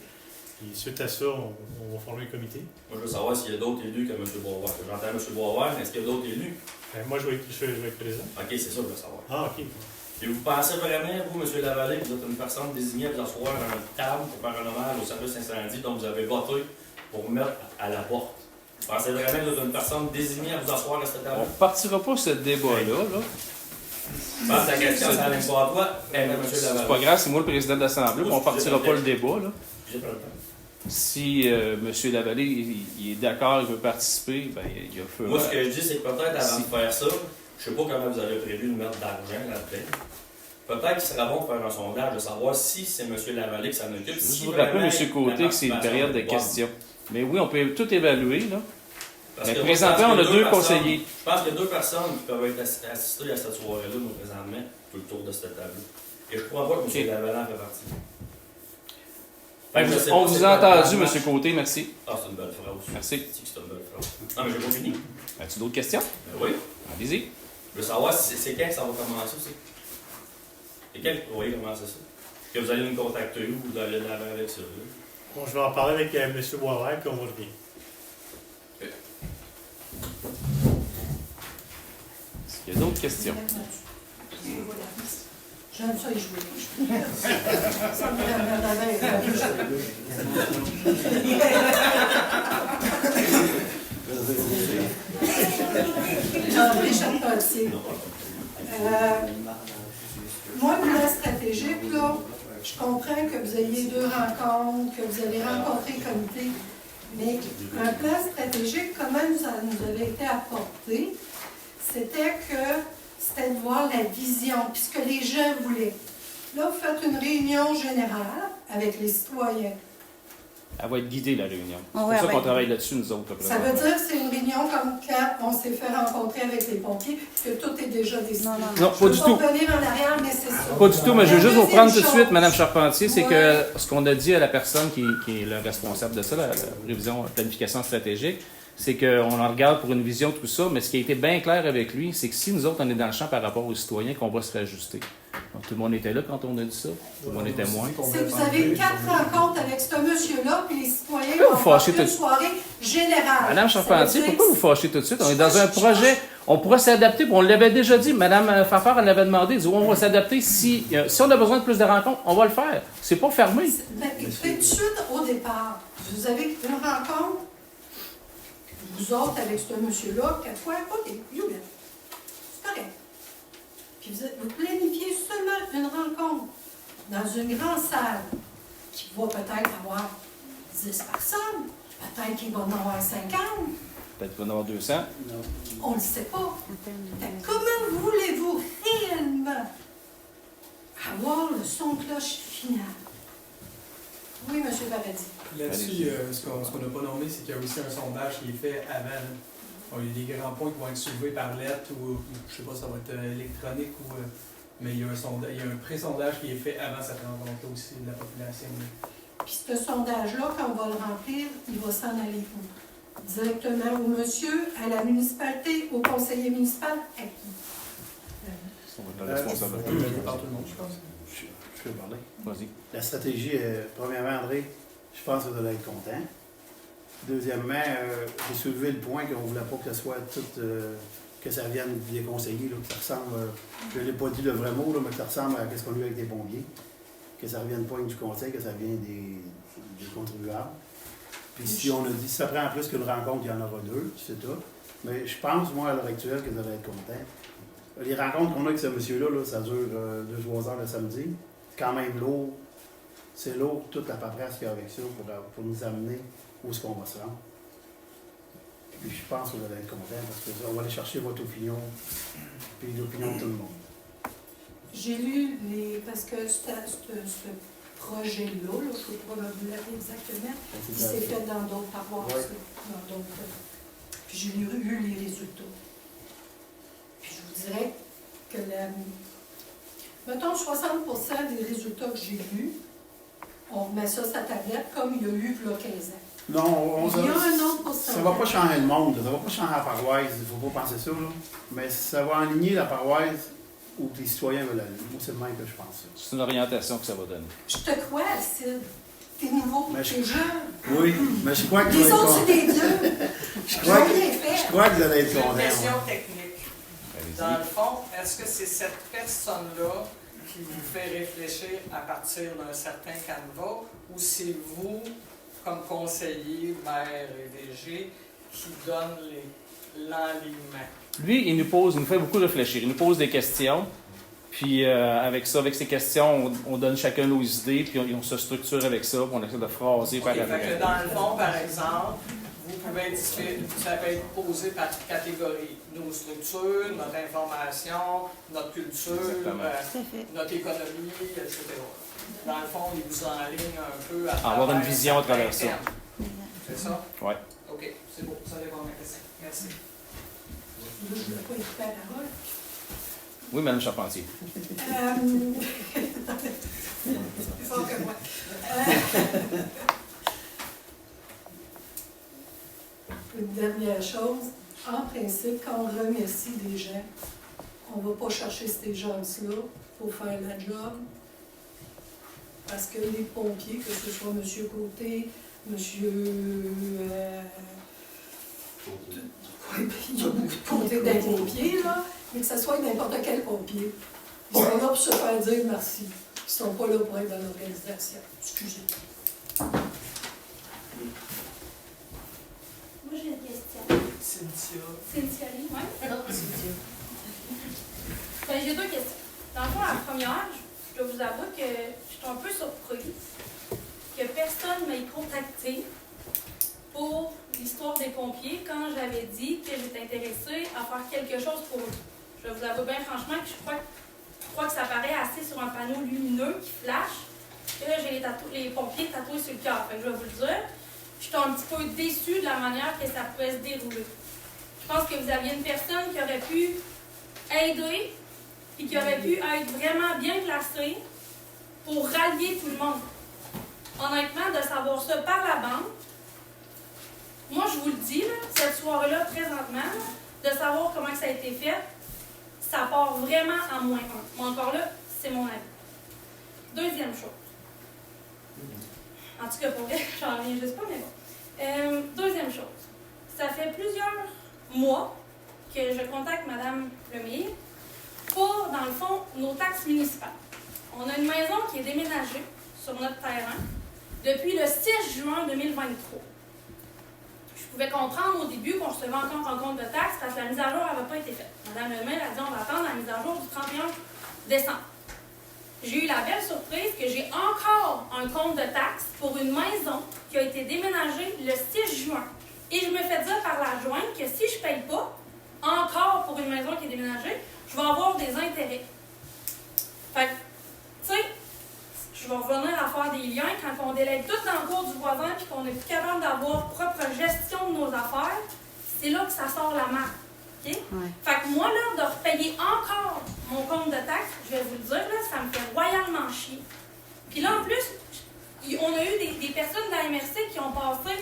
Puis suite à ça, on va former un comité. Moi, je veux savoir s'il y a d'autres élus que M. Boisvert. J'entends M. Boisvert, mais est-ce qu'il y a d'autres élus? Moi, je vais être présent. OK, c'est ça, je veux savoir. Ah, OK. Et vous pensez vraiment, vous, M. Lavallée, que vous êtes une personne désignée à vous asseoir à une table pour faire un hommage au service incendie dont vous avez voté pour mettre à la porte? Vous pensez vraiment que vous êtes une personne désignée à vous asseoir à cette table? On ne partira pas ce débat-là. Là. Je pense que la question, ça n'aime pas à toi, M. C'est Lavallée. pas grave, c'est moi le président de l'Assemblée, mais on ne partira pas le débat. Là. J'ai pas le temps. Si M. Lavallée il est d'accord, il veut participer, ben, il y a feu. Moi, ce que je dis, c'est que peut-être avant Si. de faire ça, je sais pas comment vous avez prévu de mettre d'argent là-dedans. Peut-être qu'il serait bon de faire un sondage, de savoir si c'est M. Lavallée que ça en occupe. Je vais Si juste vous rappeler, vraiment M. Côté, la que c'est une participation période de est bonne. questions. Mais oui, on peut tout évaluer. Là. Parce Mais que moi, présentement, je pense on a que deux personnes- conseillers. Je pense qu'il y a deux personnes qui peuvent être assistées à cette soirée-là, moi, présentement, tout le tour de cette table. Et je crois pas que M. Ok. Lavallée en fait partie. Fait que je sais On pas vous c'est a quoi le entendu, plan de M. Côté, merci. match. Ah, c'est une belle phrase. Merci. C'est une belle phrase. Non, mais j'ai pas fini. As-tu d'autres questions? Ben oui. Allez-y. Je veux savoir c'est quand que ça va commencer aussi. C'est quand que vous voyez commencer ça? Que vous allez nous contacter ou vous allez l'avant avec ça? Là? Bon, je vais en parler avec M. Boisvert, puis on va revient. Est-ce qu'il y a d'autres questions? J'aime ça y jouer. Ça me ramène à André Charpentier. Moi, le plan stratégique, là, je comprends que vous ayez deux rencontres, que vous allez rencontrer le comité, mais un plan stratégique, comment ça nous avait été apporté, c'était de voir la vision, puis ce que les gens voulaient. Là, vous faites une réunion générale avec les citoyens. Elle va être guidée, la réunion. C'est Ouais, pour ça ouais. qu'on travaille là-dessus, nous autres. Ça veut dire que c'est une réunion comme quand on s'est fait rencontrer avec les pompiers, que tout est déjà décidé. Non, non, non. Non, Je pas peux du tout. revenir en arrière, mais c'est ça. Pas du tout, mais je veux juste vous prendre tout de suite, Mme Charpentier, c'est Ouais. que ce qu'on a dit à la personne qui est le responsable de ça, la révision, la planification stratégique, c'est qu'on en regarde pour une vision, tout ça, mais ce qui a été bien clair avec lui, c'est que si nous autres, on est dans le champ par rapport aux citoyens, qu'on va se réajuster. Donc, tout le monde était là quand on a dit ça. Tout le monde était témoin. C'est que vous avez 4 rencontres avec ce monsieur-là, puis les citoyens Pourquoi vont vous faire fâchez une tout- soirée générale. Madame Ça veut Charpentier, dire pourquoi que vous fâchez tout de suite? On est dans un projet, on pourra s'adapter, puis on l'avait déjà dit, Madame Fafard, elle l'avait demandé, elle dit, on va s'adapter, si on a besoin de plus de rencontres, on va le faire. C'est pas fermé. Ben, écoutez, tout de suite au départ, vous avez une rencontre, vous autres avec ce monsieur-là, 4 fois, OK, Youlet. C'est correct. Puis vous planifiez seulement une rencontre dans une grande salle qui va peut-être avoir 10 personnes, peut-être qu'il va en avoir 50, Peut-être qu'on va en avoir 200. on ne le sait pas. Fait que comment voulez-vous réellement avoir le son de cloche final? Oui, M. Paradis. Là-dessus, ce qu'on n'a pas nommé, c'est qu'il y a aussi un sondage qui est fait avant. Là. Bon, il y a des grands points qui vont être soulevés par lettre ou je sais pas, ça va être électronique ou. Mais il y a un pré-sondage qui est fait avant cette rencontre aussi de la population. Puis ce sondage-là, quand on va le remplir, il va s'en aller où? Directement au monsieur, à la municipalité, au conseiller municipal, à qui? On va être le responsable. Par tout le monde, je pense. Je peux parler. Vas-y. La stratégie, premièrement, André, je pense que vous allez être content. Deuxièmement, j'ai soulevé le point qu'on ne voulait pas que ce soit tout, que ça vienne des conseillers, là, que ça ressemble, je ne l'ai pas dit le vrai mot, là, mais que ça ressemble à ce qu'on a eu avec des pompiers. Que ça ne revienne pas du conseil, que ça vienne des contribuables. Puis si on a dit, si ça prend plus qu'une rencontre, il y en aura 2, c'est tout. Mais je pense, moi, à l'heure actuelle, que vous allez être content. Les rencontres qu'on a avec ce monsieur-là, là, ça dure 2-3 heures le samedi. C'est quand même lourd. C'est lourd, toute la paperasse qu'il y a avec ça pour nous amener où est-ce qu'on va se rendre. Puis je pense que vous allez être content parce qu'on va aller chercher votre opinion, puis l'opinion de tout le monde. J'ai lu parce que ce projet-là, je ne sais pas vous l'avez exactement, il s'est fait dans d'autres paroisses, Ouais. là, dans d'autres. Puis j'ai lu les résultats. Puis je vous dirais que mettons 60% des résultats que j'ai lus, on remet ça sur la tablette comme il y a eu il y a 15 ans. Non, Il y a un autre pourcentage. ça ne va pas changer le monde, ça ne va pas changer la paroisse, il ne faut pas penser ça, là. Mais ça va aligner la paroisse où les citoyens veulent aller. Moi, c'est le même que je pense. C'est une orientation que ça va donner. Je te crois, Alcide. T'es nouveau, Mais je- t'es jeune. Oui, mais je crois que vous Les allez être autres, c'est content. des vieux. Je Ils crois ont que- bien fait. je crois que vous allez être J'ai une content. question ouais. technique. Dans le fond, est-ce que c'est cette personne-là qui vous fait réfléchir à partir d'un certain canevas ou c'est vous, comme conseiller, maire et DG, qui donne l'enlignement? Lui, il nous fait beaucoup réfléchir. Il nous pose des questions. Puis avec ça, avec ces questions, on donne chacun nos idées, puis on se structure avec ça, puis on essaie de phraser par Fait après. que dans le fond, par exemple, vous pouvez être ça peut être posé par catégorie. Nos structures, notre information, notre culture, Exactement. Tout à fait. notre économie, etc. Dans le fond, il vous enligne un peu à Avoir une travers vision à travers certains ça. thèmes. C'est ça? Ouais. OK, c'est beau. Ça répond à ma question. Merci. Je ne voulais pas écouter la parole. Oui, Mme Charpentier. Plus fort que moi. Une dernière chose, en principe, quand on remercie des gens, on ne va pas chercher ces gens-là pour faire la job. Parce que les pompiers, que ce soit M. Côté, M. il y a beaucoup de côtés d'un pompier, là, mais que ce soit n'importe quel pompier. Ils sont là pour se faire dire merci. Ils ne sont pas là pour être dans l'organisation. Excusez. Moi, j'ai une question. Cynthia. Cynthia Lee, oui? Non, Cynthia. Ben, j'ai deux questions. Dans le fond, la première, je dois vous avouer que je suis un peu surprise que personne ne m'ait contacté pour l'histoire des pompiers quand j'avais dit que j'étais intéressée à faire quelque chose pour eux. Je vous avoue bien franchement que je crois que ça paraît assez sur un panneau lumineux qui flash que j'ai les pompiers tatoués sur le cœur. Fait que je vais vous le dire. J'étais un petit peu déçue de la manière que ça pouvait se dérouler. Je pense que vous aviez une personne qui aurait pu aider et qui aurait pu être vraiment bien placée pour rallier tout le monde. Honnêtement, de savoir ça par la bande, moi je vous le dis, là, cette soirée-là, présentement, là, de savoir comment que ça a été fait, ça part vraiment en -1. Mais encore là, c'est mon avis. Deuxième chose. En tout cas, pour vrai, j'en reviens juste pas, mais bon. Deuxième chose. Ça fait plusieurs mois que je contacte Mme Lemire pour, dans le fond, nos taxes municipales. On a une maison qui est déménagée sur notre terrain depuis le 6 juin 2023. Je pouvais comprendre au début qu'on recevait encore un compte de taxes parce que la mise à jour n'avait pas été faite. Mme Lemire a dit on va attendre la mise à jour du 31 décembre. J'ai eu la belle surprise que j'ai encore un compte de taxes pour une maison qui a été déménagée le 6 juin. Et je me fais dire par l'adjointe que si je ne paye pas, encore pour une maison qui est déménagée, je vais avoir des intérêts. Fait que, tu sais, je vais revenir à faire des liens quand on délègue tout dans le cours du voisin et qu'on n'est plus capable d'avoir propre gestion de nos affaires, c'est là que ça sort la marque. Okay? Ouais. Fait que moi, là, de repayer encore mon compte de taxes, je vais vous le dire, là, ça me fait royalement chier. Puis là, en plus, on a eu des personnes de la MRC qui ont passé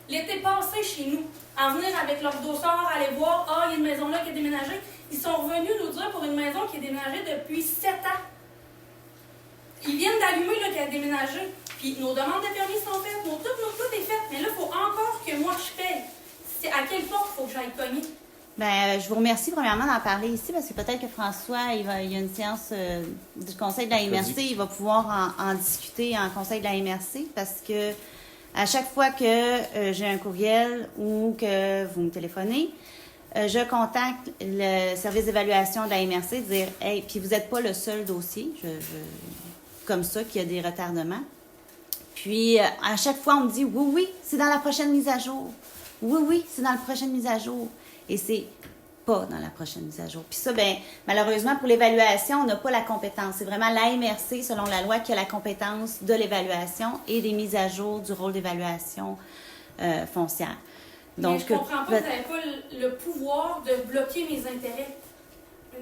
l'été passé chez nous, à venir avec leur dossard, aller voir, il y a une maison là qui est déménagée. Ils sont revenus nous dire pour une maison qui est déménagée depuis 7 ans. Ils viennent d'allumer là, qui a déménagé. Puis nos demandes de permis sont faites, tout est fait. Mais là, il faut encore que moi je paye. C'est à quelle porte il faut que j'aille cogner? Ben, je vous remercie premièrement d'en parler ici parce que peut-être que François, il y a une séance du conseil de la MRC, il va pouvoir en discuter en conseil de la MRC parce que à chaque fois que j'ai un courriel ou que vous me téléphonez, je contacte le service d'évaluation de la MRC, dire « Hey, puis vous n'êtes pas le seul dossier, comme ça, qu'il y a des retardements. » Puis, à chaque fois, on me dit « Oui, oui, c'est dans la prochaine mise à jour. Oui, oui, c'est dans la prochaine mise à jour. » Et c'est pas dans la prochaine mise à jour. Puis ça, ben, malheureusement, pour l'évaluation, on n'a pas la compétence. C'est vraiment la MRC, selon la loi, qui a la compétence de l'évaluation et des mises à jour du rôle d'évaluation foncière. Donc, mais je comprends pas que vous n'avez pas le pouvoir de bloquer mes intérêts.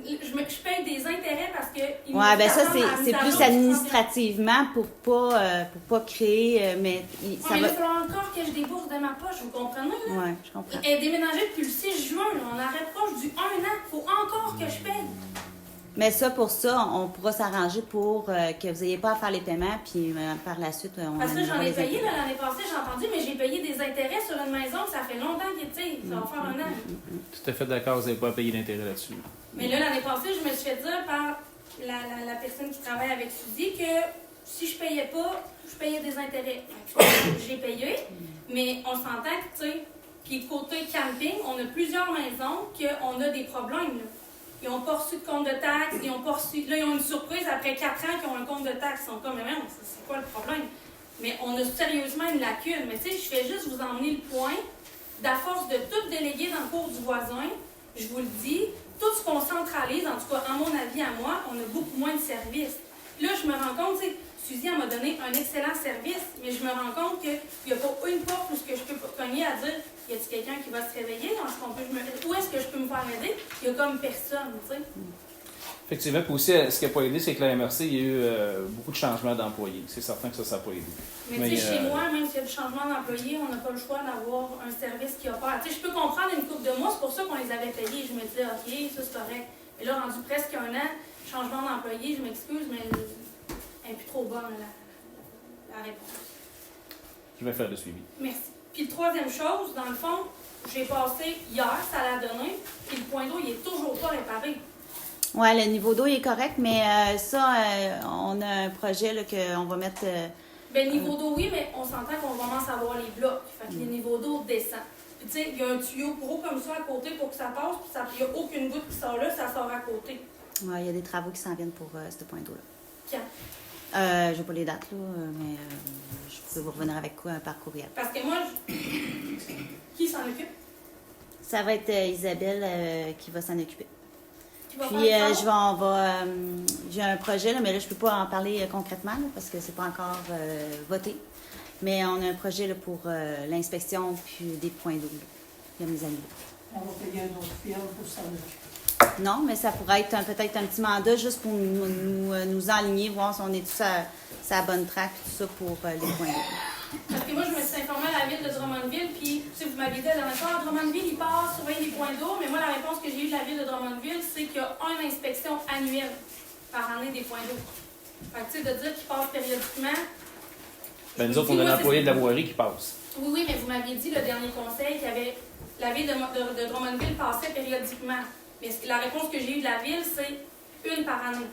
Je paye des intérêts parce que... Oui, bien ça, c'est plus administrativement pour pas créer... mais ça mais va... il va falloir encore que je débourse de ma poche, vous comprenez? Là? Oui, je comprends. Elle est déménagée depuis le 6 juin. Là. On arrête proche du 1 an. Il faut encore que je paye. Mais ça, pour ça, on pourra s'arranger pour que vous n'ayez pas à faire les paiements, puis par la suite, on Parce que j'en annulera ai les payé intérêts. là, l'année passée, j'ai entendu, mais j'ai payé des intérêts sur une maison, ça fait longtemps qu'il tire, ça va faire un an. Tout à fait d'accord, vous n'avez pas à payer d'intérêt là-dessus. Mais là, l'année passée, je me suis fait dire par la personne qui travaille avec Suzy que si je payais pas, je payais des intérêts. Fait que j'ai payé, mais on s'entend que, tu sais, puis côté camping, on a plusieurs maisons qu'on a des problèmes, là. Ils n'ont pas reçu de compte de taxes, ils ont pas reçu... Là, ils ont une surprise après 4 ans qu'ils ont un compte de taxes. Ils sont comme, mais non, c'est quoi le problème? Mais on a sérieusement une lacune. Mais tu sais, je fais juste vous emmener le point. D'à force de tout déléguer dans le cours du voisin, je vous le dis, tout ce qu'on centralise, en tout cas, à mon avis, à moi, on a beaucoup moins de services. Là, je me rends compte, tu sais, Suzy, elle m'a donné un excellent service, mais je me rends compte qu'il n'y a pas une porte où je peux cogner à dire y a-t-il quelqu'un qui va se réveiller? Où est-ce que je peux me faire aider? Il n'y a comme personne, tu sais. Effectivement, puis aussi, ce qui n'a pas aidé, c'est que la MRC, il y a eu beaucoup de changements d'employés. C'est certain que ça n'a pas aidé. Mais tu sais, chez moi, même s'il y a du changement d'employés, on n'a pas le choix d'avoir un service qui opère. Tu sais, je peux comprendre une couple de mois, c'est pour ça qu'on les avait payés. Je me disais, OK, ça c'est correct. Mais là, rendu presque un an, changement d'employé, je m'excuse, mais elle n'est plus trop bonne, la réponse. Je vais faire le suivi. Merci. Puis, troisième chose, dans le fond, j'ai passé hier, ça l'a donné, puis le point d'eau, il n'est toujours pas réparé. Oui, le niveau d'eau il est correct, mais on a un projet là, qu'on va mettre. Bien, le niveau d'eau, oui, mais on s'entend qu'on commence à avoir les blocs. Fait que le niveau d'eau descend. Puis, tu sais, il y a un tuyau gros comme ça à côté pour que ça passe, puis il n'y a aucune goutte qui sort là, ça sort à côté. Oui, il y a des travaux qui s'en viennent pour ce point d'eau-là. Quand? Je n'ai pas les dates, là, mais je peux vous revenir avec quoi par courriel. Parce que moi, qui s'en occupe? Ça va être Isabelle qui va s'en occuper. Qui va Puis faire les travaux? j'ai un projet, là, mais là, je ne peux pas en parler concrètement là, parce que c'est pas encore voté. Mais on a un projet là, pour l'inspection puis des points d'eau. Il y a mes amis. On va payer un autre firme pour s'en occuper. Non, mais ça pourrait être peut-être un petit mandat juste pour nous enligner, voir si on est tous à la bonne track, tout ça pour les points d'eau. Parce que moi, je me suis informée à la ville de Drummondville, puis tu sais, vous m'aviez dit la dernière fois, Drummondville, il passe surveiller les points d'eau, mais moi, la réponse que j'ai eue de la ville de Drummondville, c'est qu'il y a une inspection annuelle par année des points d'eau. Fait que tu sais, de dire qu'il passe périodiquement. Ben, nous autres, on a l'employé de la voirie qui passe. Oui, oui, mais vous m'aviez dit le dernier conseil qu'il y avait la ville de Drummondville passait périodiquement. Mais la réponse que j'ai eue de la ville, c'est une par année.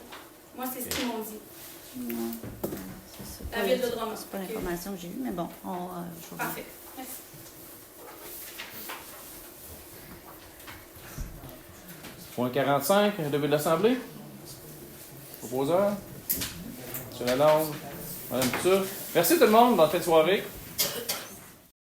Moi, c'est ce qu'ils m'ont dit. Non, La ville de Drummond. c'est pas l'information que j'ai eue, mais bon, je vais Parfait. Merci. Point 45, levé de l'Assemblée. Proposeur. Monsieur Lalonde. Madame Couture. Merci tout le monde. Bonne fin de soirée.